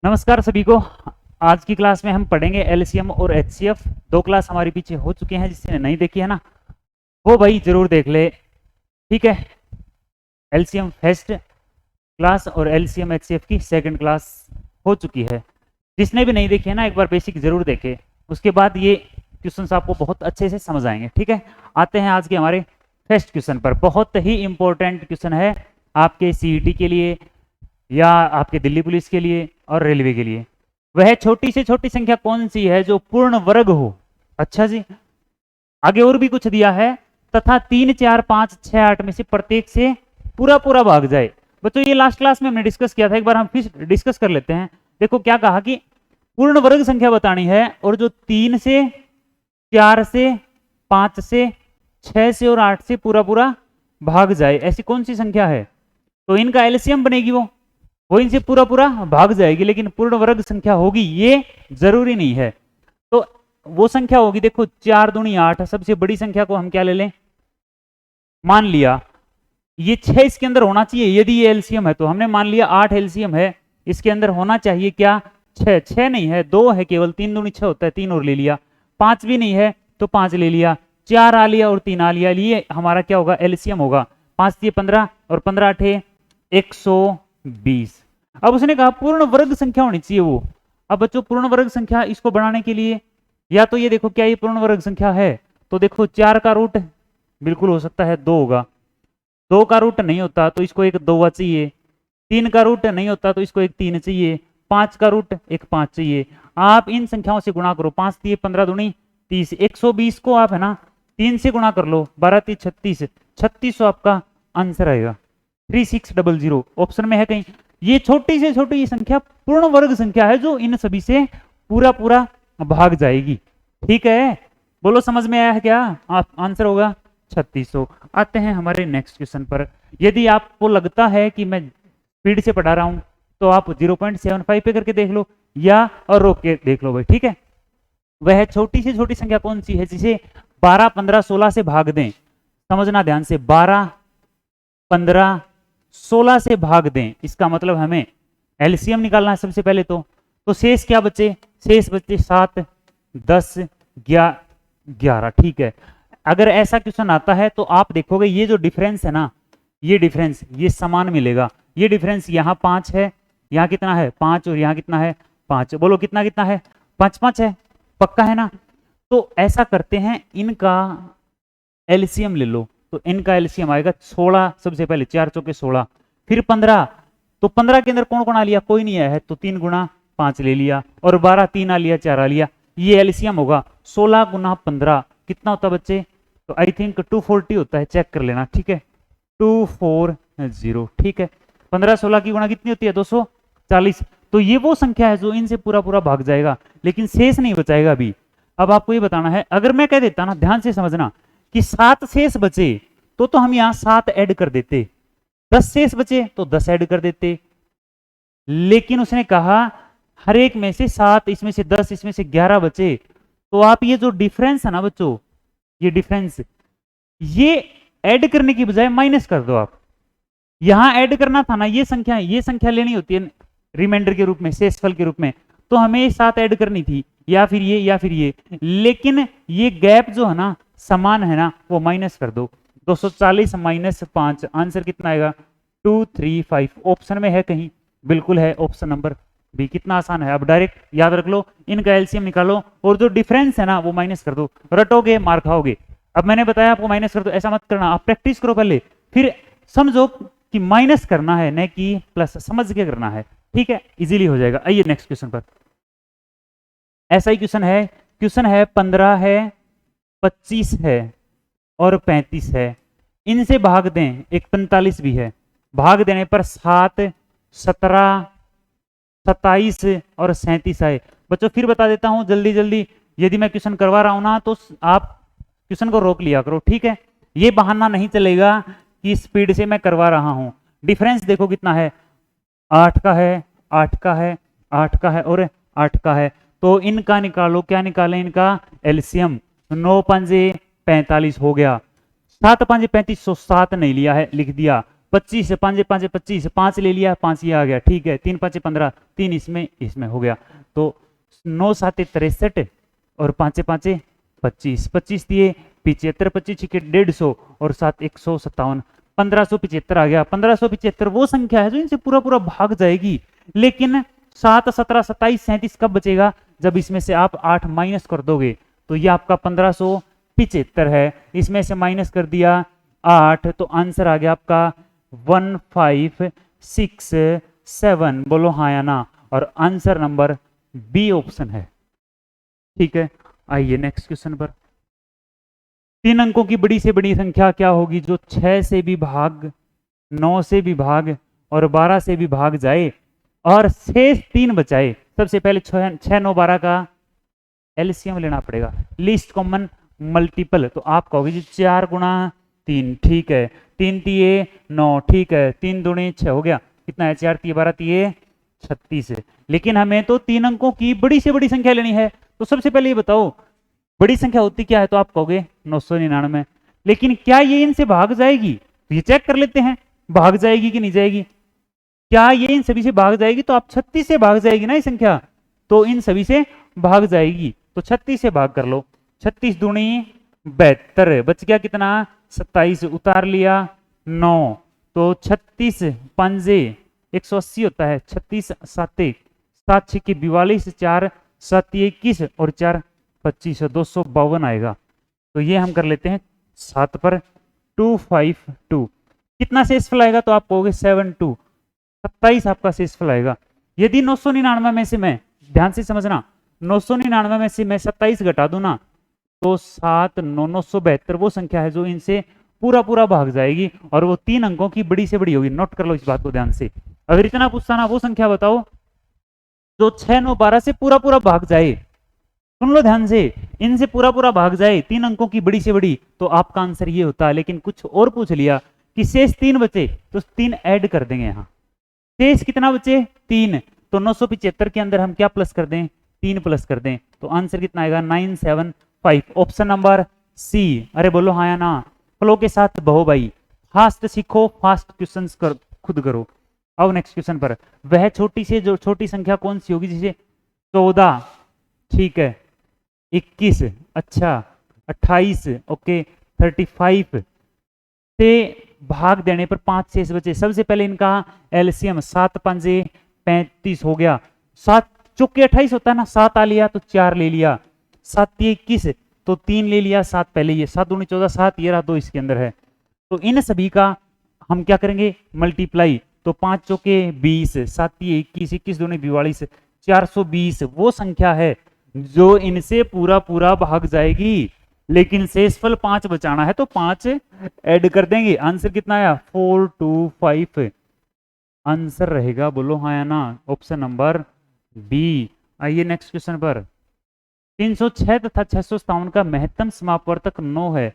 नमस्कार सभी को। आज की क्लास में हम पढ़ेंगे एलसीएम और एचसीएफ। दो क्लास हमारे पीछे हो चुके हैं, जिसने नहीं देखी है ना वो भाई जरूर देख ले। ठीक है, एलसीएम फर्स्ट क्लास और एलसीएम एचसीएफ की सेकंड क्लास हो चुकी है। जिसने भी नहीं देखी है ना एक बार बेसिक जरूर देखे, उसके बाद ये क्वेश्चंस आपको बहुत अच्छे से समझ आएंगे। ठीक है, आते हैं आज के हमारे फर्स्ट क्वेश्चन पर। बहुत ही इंपॉर्टेंट क्वेश्चन है आपके सीईटी के लिए या आपके दिल्ली पुलिस के लिए और रेलवे के लिए। वह छोटी से छोटी संख्या कौन सी है जो पूर्ण वर्ग हो। अच्छा जी, आगे और भी कुछ दिया है, तथा 3, 4, 5, 6, 8 में से प्रत्येक से पूरा पूरा भाग जाए। बच्चों ये लास्ट क्लास में हमने डिस्कस किया था, एक बार हम फिर डिस्कस कर लेते हैं। देखो क्या कहा कि पूर्ण वर्ग संख्या बतानी है और जो 3 से 4 से 5 से 6 से और 8 से पूरा पूरा भाग जाए, ऐसी कौन सी संख्या है। तो इनका एलसीएम बनेगी वो इनसे पूरा पूरा भाग जाएगी, लेकिन पूर्ण वर्ग संख्या होगी ये जरूरी नहीं है। तो वो संख्या होगी, देखो 4 दूनी 8, सबसे बड़ी संख्या को हम क्या ले लें, मान लिया ये 6 इसके अंदर होना चाहिए। यदि ये एलसीएम है तो हमने मान लिया 8 एलसीएम है, इसके अंदर होना चाहिए क्या 6। 6 नहीं है, 2 है केवल, 3 दूनी 6 होता है, 3 और ले लिया। 5 भी नहीं है तो 5 ले लिया, 4 आ लिया और 3 आ लिया, ये हमारा क्या होगा एलसीएम होगा। 5 दिए 15 और 15 8 120। अब उसने कहा पूर्ण वर्ग संख्या होनी चाहिए वो। अब बच्चों पूर्ण वर्ग संख्या इसको बनाने के लिए या तो ये देखो क्या ये पूर्ण वर्ग संख्या है, तो देखो 4 का रूट बिल्कुल हो सकता है 2 होगा, 2 का रूट नहीं होता तो इसको एक 2 चाहिए, 3 का रूट नहीं होता तो इसको एक 3 चाहिए, 5 का रूट एक 5 चाहिए। आप इन संख्याओं से गुणा करो, 5 दिए 15 दूनी 30, 120 को आप है ना 3 से गुणा कर लो, 12 3 36, 3600 आपका आंसर आएगा। 3600 ऑप्शन में है कहीं। ये छोटी से छोटी संख्या पूर्ण वर्ग संख्या है जो इन सभी से पूरा पूरा भाग जाएगी। ठीक है, बोलो समझ में आया है क्या। आप आंसर होगा 3600। आते हैं हमारे नेक्स्ट क्वेश्चन पर। यदि आपको लगता है कि मैं स्पीड से पढ़ा रहा हूं तो आप 0.75 पे करके देख लो या और रोक के देख लो भाई। ठीक है, वह छोटी से छोटी संख्या कौन सी है जिसे 12, 15, 16 से भाग दें। समझना ध्यान से, 12, 15, 16 से भाग दें, इसका मतलब हमें एलसीएम निकालना है सबसे पहले। तो शेष क्या बचे, शेष बचे 7, 10, 11। ठीक है, अगर ऐसा क्वेश्चन आता है तो आप देखोगे ये जो डिफरेंस है ना, ये डिफरेंस ये समान मिलेगा। ये डिफरेंस यहाँ 5 है, यहाँ कितना है 5 और यहाँ कितना है 5। बोलो कितना कितना है 5 5 है, पक्का है ना। तो ऐसा करते हैं, इनका एलसीएम ले लो, तो इनका एलसीएम आएगा 16 सबसे पहले, 4 चौके 16, फिर 15। तो 15 के अंदर कौन कौन आ लिया, कोई नहीं आया है तो 3 गुना 5 ले लिया, और 12 3 आ लिया 4 आ लिया, ये एलसीएम होगा। 16 गुना 15 कितना होता है बच्चे, तो आई थिंक 240 होता है, चेक कर लेना। ठीक है, 240। ठीक है, 15 16 की गुणा कितनी होती है 240। तो ये वो संख्या है जो इनसे पूरा पूरा भाग जाएगा, लेकिन शेष नहीं बचाएगा अभी। अब आपको ये बताना है, अगर मैं कह देता ना, ध्यान से समझना, कि 7 शेष बचे तो हम यहां 7 ऐड कर देते, 10 शेष बचे तो 10 ऐड कर देते। लेकिन उसने कहा हर एक में से 7, इसमें से 10, इसमें से 11 बचे, तो आप ये जो डिफरेंस है ना बच्चों, ये डिफरेंस ये ऐड करने की बजाय माइनस कर दो। आप यहां ऐड करना था ना, ये संख्या लेनी होती है रिमाइंडर के रूप में, शेषफल के रूप में, तो हमें 7 ऐड करनी थी, या फिर ये या फिर ये। लेकिन ये गैप जो है ना समान है ना, वो माइनस कर दो। 240 माइनस 5, आंसर कितना आएगा 235। ऑप्शन में है कहीं, बिल्कुल है ऑप्शन नंबर बी। कितना आसान है, अब डायरेक्ट याद रख लो, इनका एलसीएम निकालो और जो डिफरेंस है ना वो माइनस कर दो, रटोगे मार खाओगे। अब मैंने बताया आपको माइनस कर दो, ऐसा मत करना, आप प्रैक्टिस करो पहले, फिर समझो कि माइनस करना है न कि प्लस, समझ के करना है। ठीक है, इजीली हो जाएगा। आइए नेक्स्ट क्वेश्चन पर। ऐसा ही क्वेश्चन है 15 है, 25 है और 35 है, इनसे भाग दें। एक 45 भी है, भाग देने पर 7, 17, 27 और 37 आए। बच्चों फिर बता देता हूं जल्दी जल्दी, यदि मैं क्वेश्चन करवा रहा हूं ना तो आप क्वेश्चन को रोक लिया करो। ठीक है, ये बहाना नहीं चलेगा कि स्पीड से मैं करवा रहा हूं। डिफरेंस देखो कितना है, 8 का है, 8 का है, 8 का है और 8 का है। तो इनका निकालो, क्या निकालें, इनका एलसीएम। 9 पंजे 45 हो गया, 7 पंजे 35, 7 नहीं लिया है, लिख दिया। 25 से 5 5 25, 5 ले लिया, 5 ये आ गया, ठीक है। 3 5 15, 3 इसमें हो गया। तो 9 7 63 और 5 5 25, 25 दिए 75, 25 के 150 और 7 157, 1575 आ गया। 1575 वो संख्या है जो इनसे पूरा पूरा भाग जाएगी, लेकिन 7 17 27 37 कब बचेगा? जब इसमें से आप 8 माइनस कर दोगे। तो ये आपका 1575 है, इसमें से माइनस कर दिया 8, तो आंसर आ गया आपका 1567। बोलो हाँ या ना। और आंसर नंबर बी ऑप्शन है, ठीक है। आइए नेक्स्ट क्वेश्चन पर। 3 अंकों की बड़ी से बड़ी संख्या क्या होगी जो 6 से भी भाग, 9 से भी भाग और 12 से भी भाग जाए और शेष 3 बचाए? सबसे पहले 6 9 12 का एलसीएम लेना पड़ेगा, लीस्ट कॉमन मल्टीपल। तो आप कहोगे जी 4 गुणा 3, ठीक है। 3 तिये 9, ठीक है। 3 दूनी 6 हो गया, कितना है? 4 तिये 12 तिये 36 है। लेकिन हमें तो 3 अंकों की बड़ी से बड़ी संख्या लेनी है। तो सबसे पहले ये बताओ बड़ी संख्या होती क्या है? तो आप कहोगे 999। लेकिन क्या ये इनसे भाग जाएगी? तो ये चेक कर लेते हैं, भाग जाएगी कि नहीं जाएगी। क्या ये इन सभी से भाग जाएगी? तो आप 36 से भाग जाएगी ना ये संख्या, तो इन सभी से भाग जाएगी। तो 36 से भाग कर लो, 36 दूनी 72, बच गया कितना? 27, उतार लिया 9, तो 36 पंजे 180 होता है। 36 7 7 6 42, 4 7 21 और 4 25, 252 आएगा। तो ये हम कर लेते हैं 7 पर 252। कितना शेषफल आएगा? तो आप कहोगे 72, 27 आपका शेषफल आएगा। यदि 999 में से मैं, ध्यान से समझना, 999 में से मैं 27 घटा दूं ना, तो 7 9 972 वो संख्या है जो इनसे पूरा पूरा भाग जाएगी और वो 3 अंकों की बड़ी से बड़ी होगी। नोट कर लो इस बात को ध्यान से। अगर इतना पूछता ना, वो संख्या बताओ जो 6 9 12 से पूरा पूरा भाग जाए। सुन लो ध्यान से, इनसे पूरा पूरा भाग जाए 3 अंकों की बड़ी से बड़ी, तो आपका आंसर ये होता है। लेकिन कुछ और पूछ लिया कि शेष 3 बचे, तो 3 ऐड कर देंगे यहाँ। शेष कितना बचे? 3, तो 975 के अंदर हम क्या प्लस कर दें? 3 प्लस कर दें। तो आंसर कितना आएगा? 975, ऑप्शन नंबर सी। अरे बोलो हाँ या ना। फ्लो के साथ बहो भाई, फास्ट सीखो, फास्ट क्वेश्चंस कर खुद करो। आओ नेक्स्ट क्वेश्चन पर। वह छोटी से जो छोटी संख्या कौन सी होगी जिसे 14, ठीक है, 21, अच्छा, 28, ओके, 35 से भाग देने पर 5 शेष बचे। सबसे पहले इनका एलसीएम 7 पंजे 35 हो गया। 7 चौके 28 होता है ना, 7 आ लिया तो 4 ले लिया, 7 21 तो 3 ले लिया, 7 पहले ये, 7 दूनी 14, 7 ये रहा 2 इसके अंदर है। तो इन सभी का हम क्या करेंगे? मल्टीप्लाई। तो 5 चौके 20, 7 21, 21 दूनी 42, 420 वो संख्या है जो इनसे पूरा पूरा भाग जाएगी। लेकिन शेषफल 5 बचाना है तो 5 ऐड कर देंगे। आंसर कितना आया? 425 आंसर रहेगा। बोलो हाँ या ना। Option number B. आइए नेक्स्ट क्वेश्चन पर। 306 तथा 657 का महत्तम समापवर्तक 9 है।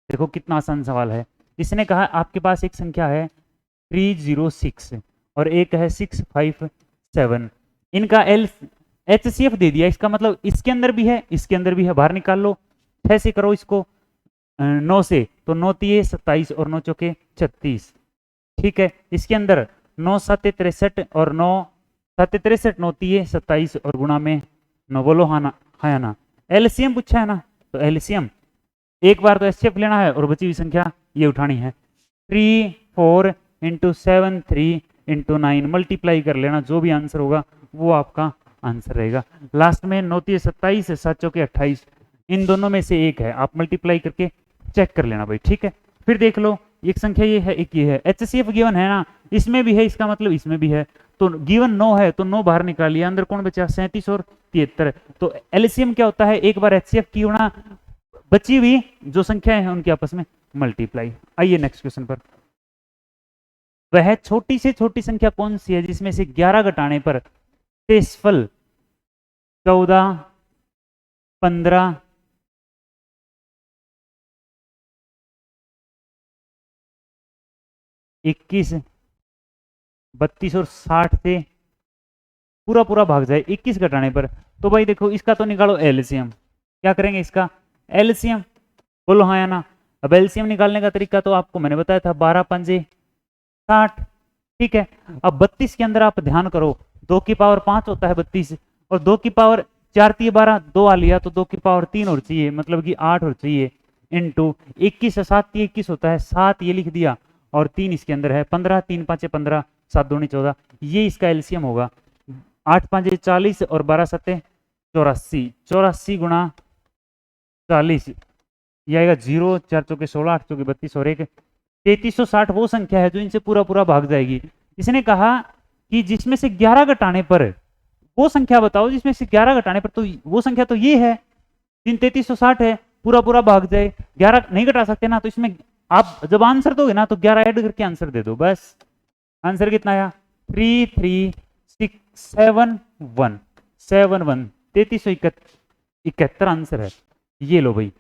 देखो कितना आसान सवाल है। इसने कहा आपके पास एक संख्या है 306 और एक है 657। इनका एचसीएफ दे दिया, इसका मतलब इसके अंदर भी है, इसके अंदर भी है। बाहर निकाल लो, 6 से करो इसको 9 से, तो 9 तिये 27 और 9 चौके 36, ठीक है। इसके अंदर 9 7 63 और 9 7 63, 9 तिये 27 और गुणा में 9। बोलो हाँ ना, हाँ या ना। एलसीएम पूछा है ना, तो एलसीएम एक बार तो एचसीएफ लेना है और बची हुई संख्या ये उठानी है। 3 4 इंटू 7 3 इंटू 9 मल्टीप्लाई कर लेना, जो भी आंसर होगा वो आपका आंसर रहेगा। लास्ट में 9 तिये 27, 7 चौके 28, इन दोनों में से एक है, आप मल्टीप्लाई करके चेक कर लेना भाई, ठीक है। फिर देख लो, एक संख्या ये है, एक ये है। एचसीएफ गिवन है ना, इसमें भी है, इसका मतलब इसमें भी है। तो गिवन 9 है तो 9 बाहर निकाल लिया, अंदर कौन बचा? 37 और 73। तो एलसीएम क्या होता है? एक बार एचसीएफ की होना, बची हुई जो संख्याएं हैं उनकी आपस में मल्टीप्लाई। आइए नेक्स्ट क्वेश्चन पर। वह छोटी से छोटी संख्या कौन सी है जिसमें से 11 घटाने पर शेषफल 14 15 21 32 और 60 से पूरा पूरा भाग जाए 21 घटाने पर? तो भाई देखो इसका तो निकालो एलसीएम। क्या करेंगे इसका? एलसीएम। बोलो हाँ या ना। अब एलसीएम निकालने का तरीका तो आपको मैंने बताया था, 12 पंजे 60। ठीक है, अब 32 के अंदर आप ध्यान करो 2 की पावर 5 होता है 32, और 2 की पावर 4 3 12, 2 आ लिया तो 2 की पावर 3 और चाहिए, मतलब कि 8 और चाहिए, इंटू 21 से 7 21 होता है, 7 ये लिख दिया और 3 इसके अंदर है, 15, 3 5 15, 7 दूनी 14, ये इसका एलसीएम होगा। 8 5 40 और 12 7 84, 84 गुणा 40 ये आएगा 0, 4 चौके 16, 8 चौके 32 और 1 3360 वो संख्या है जो इनसे पूरा पूरा भाग जाएगी। इसने कहा कि जिसमें से 11 घटाने पर वो संख्या बताओ, जिसमें से 11 घटाने पर, तो वो संख्या तो ये है 3360 है, पूरा पूरा भाग जाए। 11 नहीं घटा सकते ना, तो इसमें आप जब आंसर दोगे ना तो 11 ऐड करके आंसर दे दो बस। आंसर कितना आया 33671 3371 आंसर है। ये लो भाई,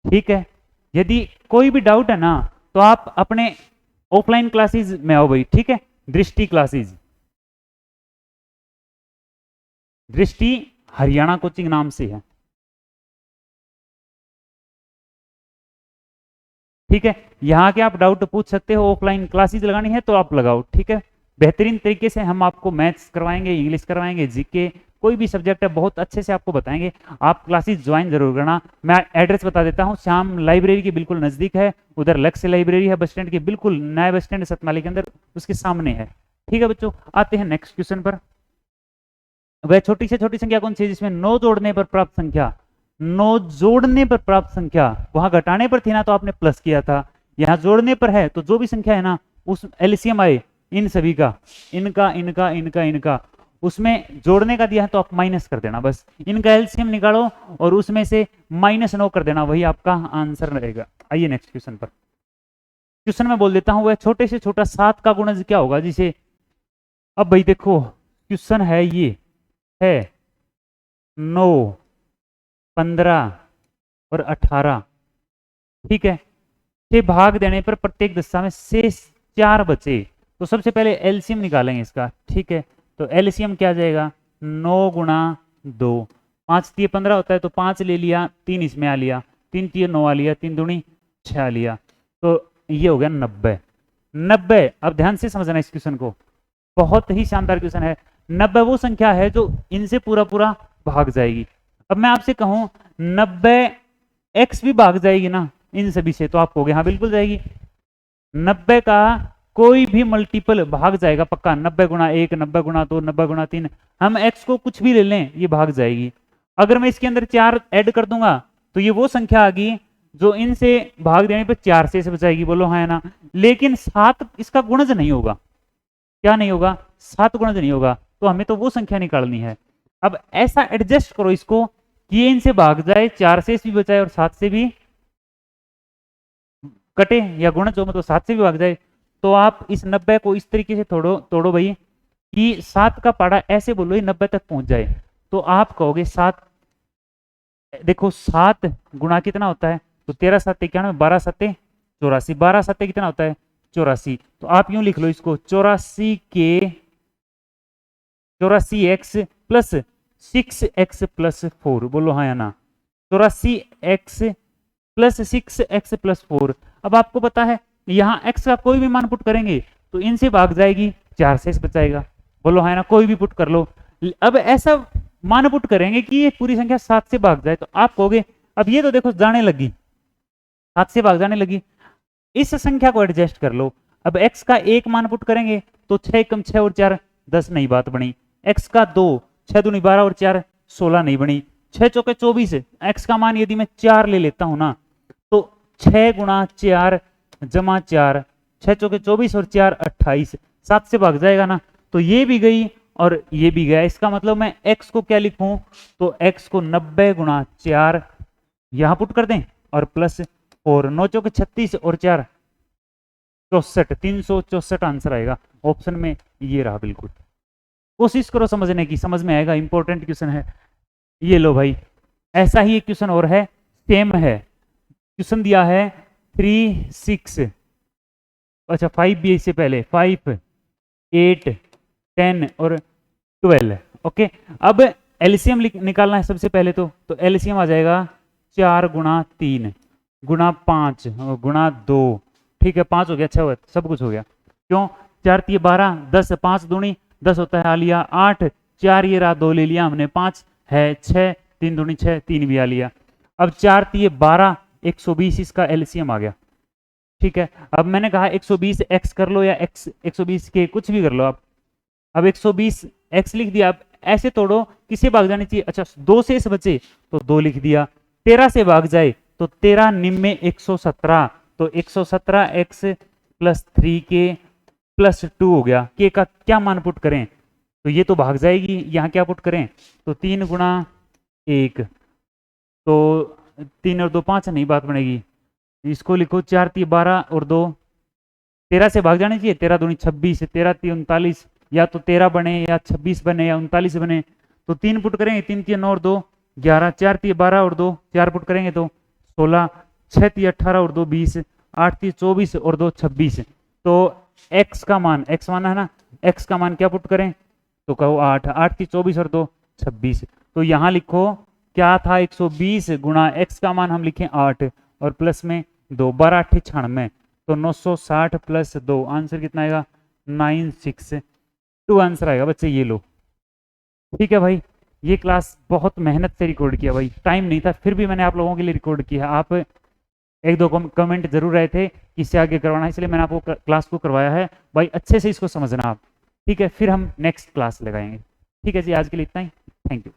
ठीक है। यदि कोई भी डाउट है ना तो आप अपने ऑफलाइन क्लासेस में आओ भाई, ठीक है। दृष्टि क्लासेस, दृष्टि हरियाणा कोचिंग नाम से है, ठीक है। यहाँ के आप डाउट पूछ सकते हो, ऑफलाइन क्लासेस लगानी है तो आप लगाओ, ठीक है। बेहतरीन तरीके से हम आपको मैथ्स करवाएंगे, इंग्लिश करवाएंगे, जीके, कोई भी सब्जेक्ट है बहुत अच्छे से आपको बताएंगे। आप क्लासेस ज्वाइन जरूर करना। मैं एड्रेस बता देता हूँ, श्याम लाइब्रेरी के बिल्कुल नजदीक है, उधर लक्ष्य लाइब्रेरी है बस स्टैंड के बिल्कुल, नया बस स्टैंड सतनाली के अंदर, उसके सामने है, ठीक है बच्चों। आते हैं नेक्स्ट क्वेश्चन पर। वह छोटी से छोटी संख्या कौन सी है जिसमें 9 जोड़ने पर प्राप्त संख्या, 9 जोड़ने पर प्राप्त संख्या, वहां घटाने पर थी ना तो आपने प्लस किया था, यहाँ जोड़ने पर है तो जो भी संख्या है ना उस एलसीएम आए इन सभी का, इनका इनका इनका इनका, उसमें जोड़ने का दिया है तो आप माइनस कर देना बस, इनका एलसीएम निकालो और उसमें से -9 कर देना, वही आपका आंसर रहेगा। आइए नेक्स्ट क्वेश्चन पर। क्वेश्चन में बोल देता हूं, वह छोटे से छोटा 7 का गुणज क्या होगा जिसे, अब भाई देखो क्वेश्चन है ये है 9 15 और 18, ठीक है। से भाग देने पर प्रत्येक दशा में शेष 4 बचे, तो सबसे पहले एलसीएम निकालेंगे इसका, ठीक है। तो एलसीएम क्या आ जाएगा 9 गुणा 2, 5 3 15 होता है तो 5 ले लिया, 3 इसमें आ लिया, 3 3 9 आ लिया, 3 दूनी 6 आ लिया, तो ये हो गया 90। 90, अब ध्यान से समझना इस क्वेश्चन को, बहुत ही शानदार क्वेश्चन है। 90 वो संख्या है जो इनसे पूरा पूरा भाग जाएगी। अब मैं आपसे कहूं 90 x भी भाग जाएगी ना इन सभी से, तो आप कहोगे हाँ बिल्कुल जाएगी। 90 का कोई भी मल्टीपल भाग जाएगा पक्का, 90 गुणा 1, 90 गुणा 2, 90 गुणा 3, हम x को कुछ भी ले लें ये भाग जाएगी। अगर मैं इसके अंदर 4 ऐड कर दूंगा तो ये वो संख्या आ गई जो इनसे भाग देने पर 4 से बचाएगी, बोलो हाँ है ना। लेकिन 7 इसका गुणज नहीं होगा, क्या नहीं होगा 7 गुणज नहीं होगा, तो हमें तो वो संख्या निकालनी है। अब ऐसा एडजस्ट करो इसको कि ये इनसे भाग जाए, 4 से भी बचाए और 7 से भी कटे, या गुणज हो मतलब 7 से भी भाग जाए। तो आप इस 90 को इस तरीके से तोड़ो भाई कि 7 का पाड़ा ऐसे बोलो 90 तक पहुंच जाए, तो आप कहोगे 7, देखो 7 गुणा कितना होता है, तो 13 7 91, 12 7 84, 12 7 कितना होता है 84, तो आप यूं लिख लो इसको 84x प्लस 6x प्लस 4, बोलो हाँ या ना, 84x प्लस 6x प्लस 4। अब आपको पता है यहाँ x का कोई भी मान पुट करेंगे तो इनसे भाग जाएगी, 4 से बचाएगा, बोलो हाँ ना, कोई भी पुट कर लो। अब ऐसा मान पुट करेंगे कि ये पूरी संख्या 7 से भाग जाए, तो आप कहोगे अब ये तो देखो जाने लगी, 7 से भाग जाने लगी, इस संख्या को एडजस्ट कर लो। अब x का एक मान पुट करेंगे तो 6 कम 6 और 4 10 नहीं बात बनी, x का 2, 6 दूनी 12 और 4 16 नहीं बनी, 6 चौके 24, x का मान यदि मैं 4 ले लेता हूं ना तो 6 गुणा 4 जमा 4, 6 चौके 24 और 4 28, 7 से भाग जाएगा ना, तो ये भी गई और ये भी गया। इसका मतलब मैं x को क्या लिखूं, तो x को 90 गुणा 4 यहां पुट कर दें और प्लस 4, 9 चौके 36 और 4 64, 364 आंसर आएगा ऑप्शन में, ये रहा बिल्कुल। कोशिश करो समझने की, समझ में आएगा, इंपॉर्टेंट क्वेश्चन है। ये लो भाई, ऐसा ही एक क्वेश्चन और है, सेम है, क्वेश्चन दिया है 3 6, अच्छा 5 भी इससे पहले, 5 8 10 और 12, ओके। अब एलसीएम निकालना है सबसे पहले, तो एलसीएम आ जाएगा 4 गुणा 3 गुणा 5 गुणा 2, ठीक है 5 हो गया, 6 हो गया, सब कुछ हो गया। क्यों? 4 तिये 12, 10 5 दूनी 10 होता है, आ लिया 8, 4 ये रहा 2 ले लिया हमने, 5 है 6, 3 दूनी 6, 3 भी आ लिया। अब 4 तिये 12, 120 इसका एलसीएम आ गया। ठीक है, अब मैंने कहा 120 एक्स कर लो या एक्स 120 के कुछ भी कर लो आप। अब 120 एक्स लिख दिया। अब ऐसे तोड़ो, किसे भाग जानी चाहिए? अच्छा 2 से इस बचे तो 2 लिख दिया। 13 से भाग जाए तो 13 निम्न 117, तो 117 एक्स प्लस 3 के प्लस 2 हो गया। के का क्या मान पुट करें? तो ये तो भाग जाएगी, यहाँ क्या पुट करें? तो 3 गुणा 1, तो 3 और 2 5, नहीं बात बनेगी। इसको लिखो 4 तिये 12 और 2, 13 से भाग जाने चाहिए, 13 दूनी 26, 13 तिये 39, या तो 13 बने या 26 बने या 39 बने। तो 3 पुट करेंगे, 3 तिये 9 और 2 11, 4 तिये 12 और 2 4 पुट करेंगे तो 16, 6 तिये 18 और 2 20, 8 तिये 24 और 2 26। तो x का मान, x माना है ना, x का मान क्या पुट करें? तो कहो 8, 8 तिये 24 और 2 26। तो यहाँ लिखो क्या था? 120 गुणा x का मान हम लिखें 8 और प्लस में 2, 12 8 96, तो 960 प्लस 2, आंसर कितना आएगा? 962 आंसर आएगा बच्चे, ये लो। ठीक है भाई, ये क्लास बहुत मेहनत से रिकॉर्ड किया भाई, टाइम नहीं था फिर भी मैंने आप लोगों के लिए रिकॉर्ड किया। आप 1-2 कमेंट जरूर रहे थे कि इससे आगे करवाना है, इसलिए मैंने आपको क्लास को करवाया है भाई। अच्छे से इसको समझना आप, ठीक है? फिर हम नेक्स्ट क्लास लगाएंगे। ठीक है जी, आज के लिए इतना ही, थैंक यू।